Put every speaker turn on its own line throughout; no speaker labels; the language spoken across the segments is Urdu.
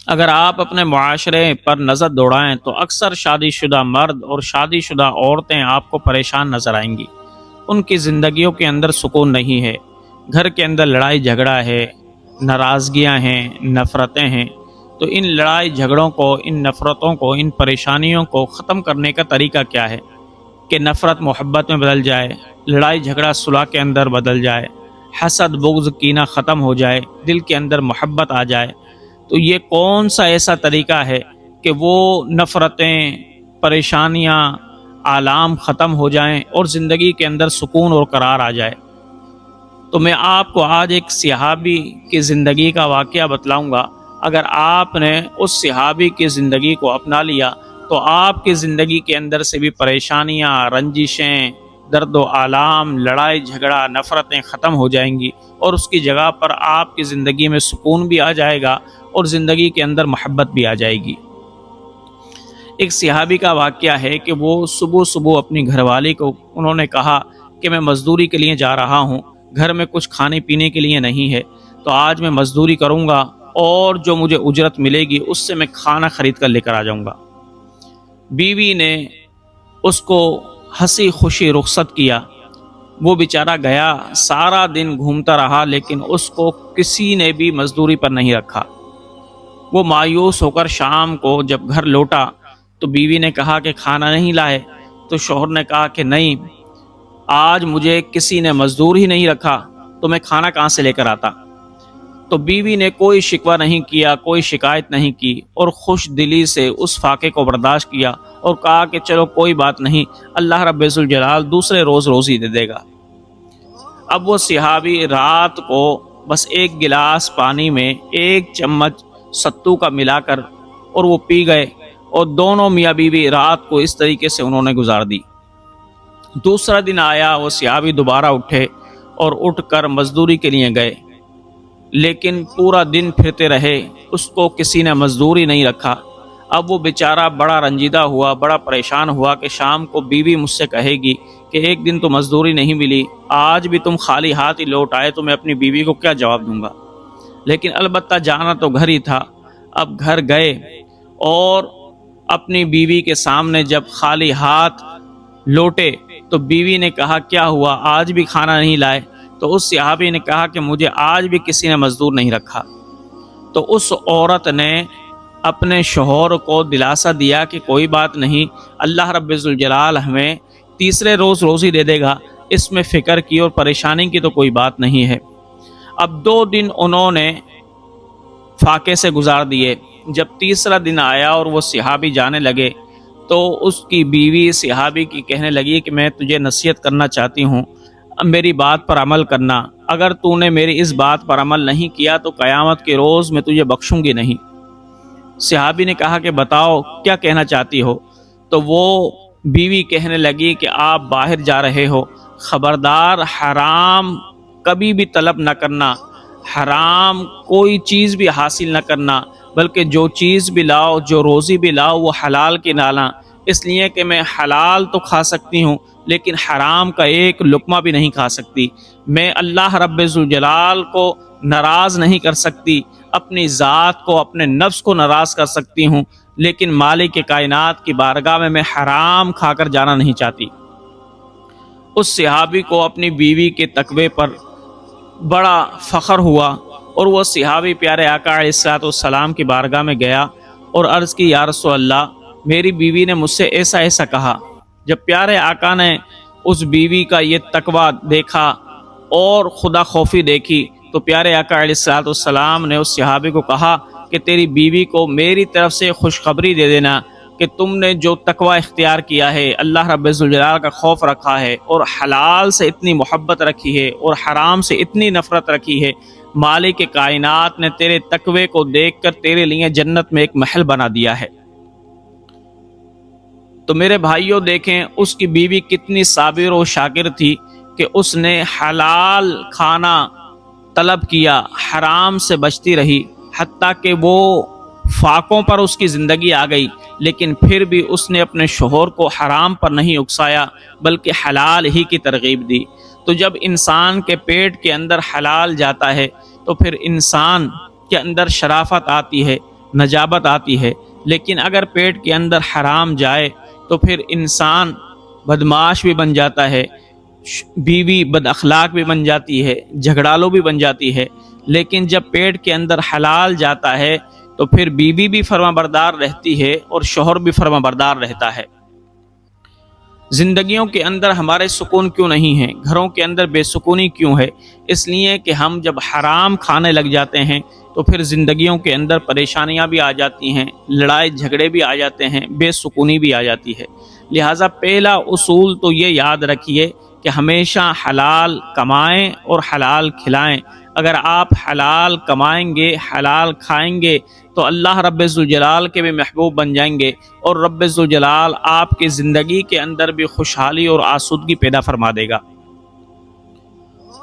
اگر آپ اپنے معاشرے پر نظر دوڑائیں تو اکثر شادی شدہ مرد اور شادی شدہ عورتیں آپ کو پریشان نظر آئیں گی۔ ان کی زندگیوں کے اندر سکون نہیں ہے، گھر کے اندر لڑائی جھگڑا ہے، ناراضگیاں ہیں، نفرتیں ہیں۔ تو ان لڑائی جھگڑوں کو، ان نفرتوں کو، ان پریشانیوں کو ختم کرنے کا طریقہ کیا ہے کہ نفرت محبت میں بدل جائے، لڑائی جھگڑا صلح کے اندر بدل جائے، حسد بغض کینہ ختم ہو جائے، دل کے اندر محبت آ جائے۔ تو یہ کون سا ایسا طریقہ ہے کہ وہ نفرتیں، پریشانیاں، آلام ختم ہو جائیں اور زندگی کے اندر سکون اور قرار آ جائے؟ تو میں آپ کو آج ایک صحابی کی زندگی کا واقعہ بتلاؤں گا۔ اگر آپ نے اس صحابی کی زندگی کو اپنا لیا تو آپ کی زندگی کے اندر سے بھی پریشانیاں، رنجشیں، درد و آلام، لڑائی جھگڑا، نفرتیں ختم ہو جائیں گی، اور اس کی جگہ پر آپ کی زندگی میں سکون بھی آ جائے گا اور زندگی کے اندر محبت بھی آ جائے گی۔ ایک صحابی کا واقعہ ہے کہ وہ صبح صبح اپنی گھر والی کو انہوں نے کہا کہ میں مزدوری کے لیے جا رہا ہوں، گھر میں کچھ کھانے پینے کے لیے نہیں ہے، تو آج میں مزدوری کروں گا اور جو مجھے اجرت ملے گی اس سے میں کھانا خرید کر لے کر آ جاؤں گا۔ بیوی نے اس کو ہنسی خوشی رخصت کیا۔ وہ بیچارہ گیا، سارا دن گھومتا رہا، لیکن اس کو کسی نے بھی مزدوری پر نہیں رکھا۔ وہ مایوس ہو کر شام کو جب گھر لوٹا تو بیوی نے کہا کہ کھانا نہیں لائے؟ تو شوہر نے کہا کہ نہیں، آج مجھے کسی نے مزدور ہی نہیں رکھا تو میں کھانا کہاں سے لے کر آتا؟ تو بیوی نے کوئی شکوہ نہیں کیا، کوئی شکایت نہیں کی، اور خوش دلی سے اس فاقے کو برداشت کیا اور کہا کہ چلو کوئی بات نہیں، اللہ رب ذوالجلال دوسرے روز روزی دے دے گا۔ اب وہ صحابی رات کو بس ایک گلاس پانی میں ایک چمچ ستو کا ملا کر اور وہ پی گئے، اور دونوں میاں بیوی رات کو اس طریقے سے انہوں نے گزار دی۔ دوسرا دن آیا، وہ صحابی دوبارہ اٹھے اور اٹھ کر مزدوری کے لیے گئے، لیکن پورا دن پھرتے رہے، اس کو کسی نے مزدوری نہیں رکھا۔ اب وہ بیچارہ بڑا رنجیدہ ہوا، بڑا پریشان ہوا کہ شام کو بیوی مجھ سے کہے گی کہ ایک دن تو مزدوری نہیں ملی، آج بھی تم خالی ہاتھ ہی لوٹ آئے، تو میں اپنی بیوی کو کیا جواب دوں گا؟ لیکن البتہ جانا تو گھر ہی تھا۔ اب گھر گئے اور اپنی بیوی کے سامنے جب خالی ہاتھ لوٹے تو بیوی نے کہا کیا ہوا، آج بھی کھانا نہیں لائے؟ تو اس صحابی نے کہا کہ مجھے آج بھی کسی نے مزدور نہیں رکھا۔ تو اس عورت نے اپنے شوہر کو دلاسا دیا کہ کوئی بات نہیں، اللہ رب ذوالجلال ہمیں تیسرے روز روزی دے دے گا، اس میں فکر کی اور پریشانی کی تو کوئی بات نہیں ہے۔ اب 2 دن انہوں نے فاقے سے گزار دیے۔ جب تیسرا دن آیا اور وہ صحابی جانے لگے تو اس کی بیوی صحابی کی کہنے لگی کہ میں تجھے نصیحت کرنا چاہتی ہوں، اب میری بات پر عمل کرنا، اگر تو نے میری اس بات پر عمل نہیں کیا تو قیامت کے روز میں تجھے بخشوں گی نہیں۔ صحابی نے کہا کہ بتاؤ کیا کہنا چاہتی ہو؟ تو وہ بیوی کہنے لگی کہ آپ باہر جا رہے ہو، خبردار حرام کبھی بھی طلب نہ کرنا، حرام کوئی چیز بھی حاصل نہ کرنا، بلکہ جو چیز بھی لاؤ، جو روزی بھی لاؤ، وہ حلال کی لانا، اس لیے کہ میں حلال تو کھا سکتی ہوں لیکن حرام کا ایک لقمہ بھی نہیں کھا سکتی۔ میں اللہ رب ذوالجلال کو ناراض نہیں کر سکتی، اپنی ذات کو، اپنے نفس کو ناراض کر سکتی ہوں، لیکن مالک کائنات کی بارگاہ میں حرام کھا کر جانا نہیں چاہتی۔ اس صحابی کو اپنی بیوی کے تقوی پر بڑا فخر ہوا، اور وہ صحابی پیارے آقا علیہ الصلوۃ والسلام کی بارگاہ میں گیا اور عرض کی یا رسول اللہ، میری بیوی نے مجھ سے ایسا ایسا کہا۔ جب پیارے آقا نے اس بیوی کا یہ تقوی دیکھا اور خدا خوفی دیکھی تو پیارے آقا علیہ الصلوۃ والسلام نے اس صحابی کو کہا کہ تیری بیوی کو میری طرف سے خوشخبری دے دینا کہ تم نے جو تقوی اختیار کیا ہے، اللہ رب ذوالجلال کا خوف رکھا ہے اور حلال سے اتنی محبت رکھی ہے اور حرام سے اتنی نفرت رکھی ہے، مالک کائنات نے تیرے تقوی کو دیکھ کر تیرے لیے جنت میں ایک محل بنا دیا ہے۔ تو میرے بھائیوں دیکھیں اس کی بیوی کتنی صابر و شاکر تھی کہ اس نے حلال کھانا طلب کیا، حرام سے بچتی رہی، حتیٰ کہ وہ فاقوں پر اس کی زندگی آ گئی، لیکن پھر بھی اس نے اپنے شوہر کو حرام پر نہیں اکسایا بلکہ حلال ہی کی ترغیب دی۔ تو جب انسان کے پیٹ کے اندر حلال جاتا ہے تو پھر انسان کے اندر شرافت آتی ہے، نجابت آتی ہے، لیکن اگر پیٹ کے اندر حرام جائے تو پھر انسان بدمعاش بھی بن جاتا ہے، بیوی بد اخلاق بھی بن جاتی ہے، جھگڑالو بھی بن جاتی ہے۔ لیکن جب پیٹ کے اندر حلال جاتا ہے تو پھر بیوی بھی فرما بردار رہتی ہے اور شوہر بھی فرما بردار رہتا ہے۔ زندگیوں کے اندر ہمارے سکون کیوں نہیں ہے، گھروں کے اندر بے سکونی کیوں ہے؟ اس لیے کہ ہم جب حرام کھانے لگ جاتے ہیں تو پھر زندگیوں کے اندر پریشانیاں بھی آ جاتی ہیں، لڑائی جھگڑے بھی آ جاتے ہیں، بے سکونی بھی آ جاتی ہے۔ لہٰذا پہلا اصول تو یہ یاد رکھیے کہ ہمیشہ حلال کمائیں اور حلال کھلائیں۔ اگر آپ حلال کمائیں گے، حلال کھائیں گے تو اللہ رب ذوالجلال کے بھی محبوب بن جائیں گے، اور رب ذوالجلال آپ کی زندگی کے اندر بھی خوشحالی اور آسودگی پیدا فرما دے گا۔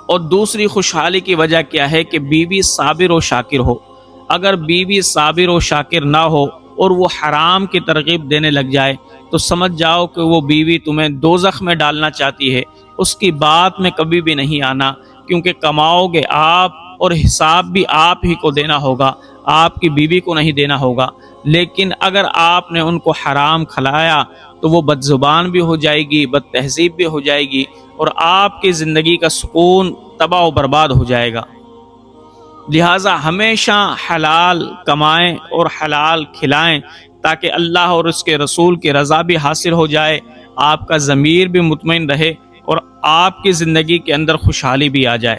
اور دوسری خوشحالی کی وجہ کیا ہے کہ بیوی صابر و شاکر ہو۔ اگر بیوی صابر و شاکر نہ ہو اور وہ حرام کی ترغیب دینے لگ جائے تو سمجھ جاؤ کہ وہ بیوی تمہیں دوزخ میں ڈالنا چاہتی ہے، اس کی بات میں کبھی بھی نہیں آنا، کیونکہ کماؤ گے آپ اور حساب بھی آپ ہی کو دینا ہوگا، آپ کی بیوی کو نہیں دینا ہوگا۔ لیکن اگر آپ نے ان کو حرام کھلایا تو وہ بد زبان بھی ہو جائے گی، بد تہذیب بھی ہو جائے گی، اور آپ کی زندگی کا سکون تباہ و برباد ہو جائے گا۔ لہٰذا ہمیشہ حلال کمائیں اور حلال کھلائیں تاکہ اللہ اور اس کے رسول کی رضا بھی حاصل ہو جائے، آپ کا ضمیر بھی مطمئن رہے اور آپ کی زندگی کے اندر خوشحالی بھی آ جائے۔